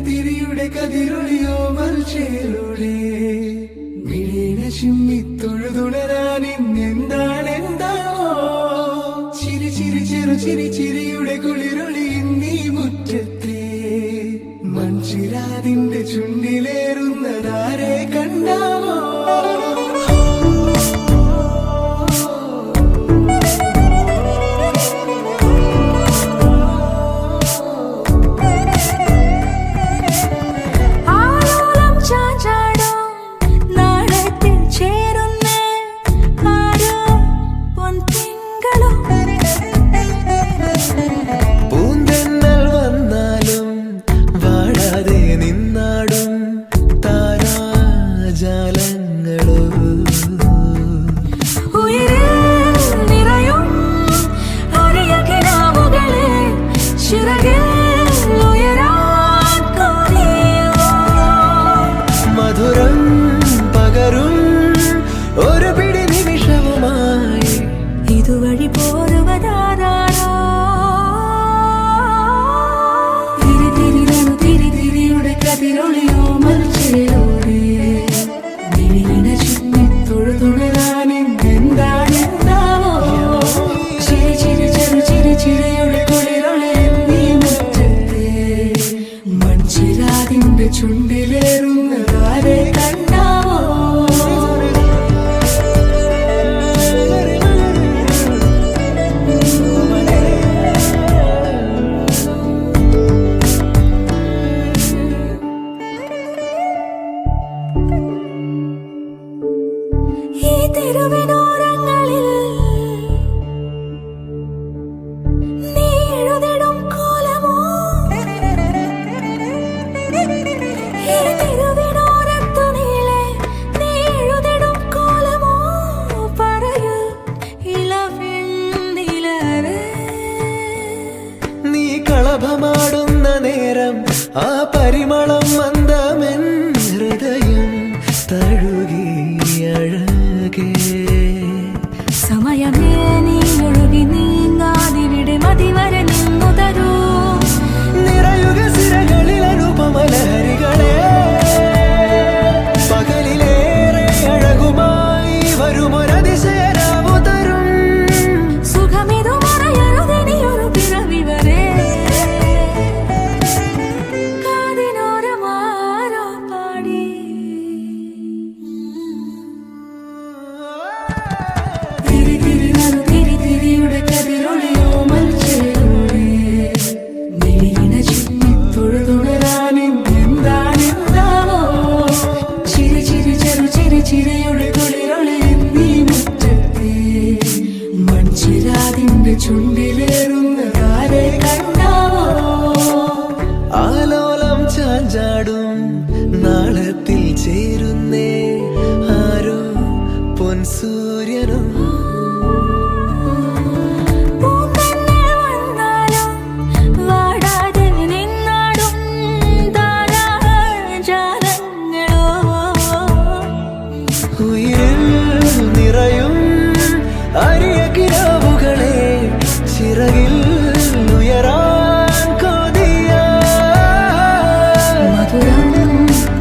തിരിയുടെ കതിരൊളിയോ മൽച്ചേലൂടെ മിഴീന ചിമ്മി തൊഴുതുണരാൻ ഇന്നെന്താണെന്താവോ ചിരി ചിരി ചെറു ചിരി ചിരിയുടെ കുളിരൊളി നീ മുറ്റത്തെ മൺചിരാതിന്റെ ചുണ്ടിലേറുന്നതാരെ കണ്ടാവോ മധുരം പകരും ഒരു പിടി നിമിഷവുമായി ഇതുവഴി പോരുവതാരോ തിരിയുടെ കതിരൊളിയോ മൽച്ചേലൂടെ മിഴീന ചിമ്മി തൊഴുതുണരാൻ ഇന്നെന്താണെന്താവോ ചിരി ചിരി ചെറു ചിരി ചിരിയുടെ കുളിരൊളി നീ മുറ്റത്തെ മൺചിരാതിന്റെ ചുണ്ടിലേറുന്നതാരെ കണ്ടാവോ ഈ തിരുവിനോരങ്ങളിൽ നീ എഴുതിടും കോലമോ ഈ തിരുവിനോരത്തു നീളെ നീ എഴുതിടും കോലമോ പറയൂ ഇളവെണ്ണിലരെ നീ കളഭമാടുന്ന നേരം ആ പരിമളം മന്ദമെൻ ഹൃദയം തഴുകി അഴകേ സമയമേ നീ ഒഴുകി നീങ്ങാതിവിടെ മതിവരെ നിന്നു തരൂ നിറയുക സിരകളിൽ അനുപമലഹരികളെ പകലിലേറെ അഴകുമായി വരുമൊരതിശയരാവു തരും സുഖമിതു മറയരുതിനിയൊരു പിറവി വരെ കാതിനോരമാരോ പാടി തിരിയുടെ കതിരൊളിയോ മൽച്ചേലൂടെ മിഴീന ചിമ്മി തൊഴുതുണരാൻ ഇന്നെന്താണെന്താവോ ചിരി ചിരി ചെറു ചിരി ചിരിയുടെ കുളിരൊളി നീ മുറ്റത്തെ മൺചിരാതിന്റെ ചുണ്ടിലേറുന്നതാരെ കണ്ടാവോ ആലോലം ചാഞ്ചാടും നാളത്തിൽ ചേരുന്നേ ആരോ പൊൻസൂര്യനും പൂന്തന്നെ വന്നാലും വാടാതെ നിന്നാടും താരാജാലങ്ങളോ ഉയിരിൽ നിറയും അരിയ കിനാവുകളെ ചിറകിൽ ഉയരാൻ കൊതിയ മധുരം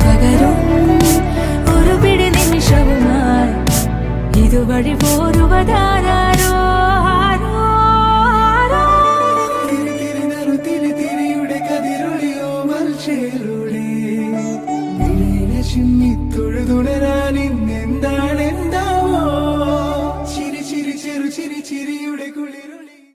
പകരും ഒരു പിടി നിമിഷവുമായി ഇതുവഴി പോരുവതാരോ തിരിയുടെ കതിരൊളിയോ മൽച്ചേലൂടെ മിഴീന ചിമ്മി തൊഴുതുണരാൻ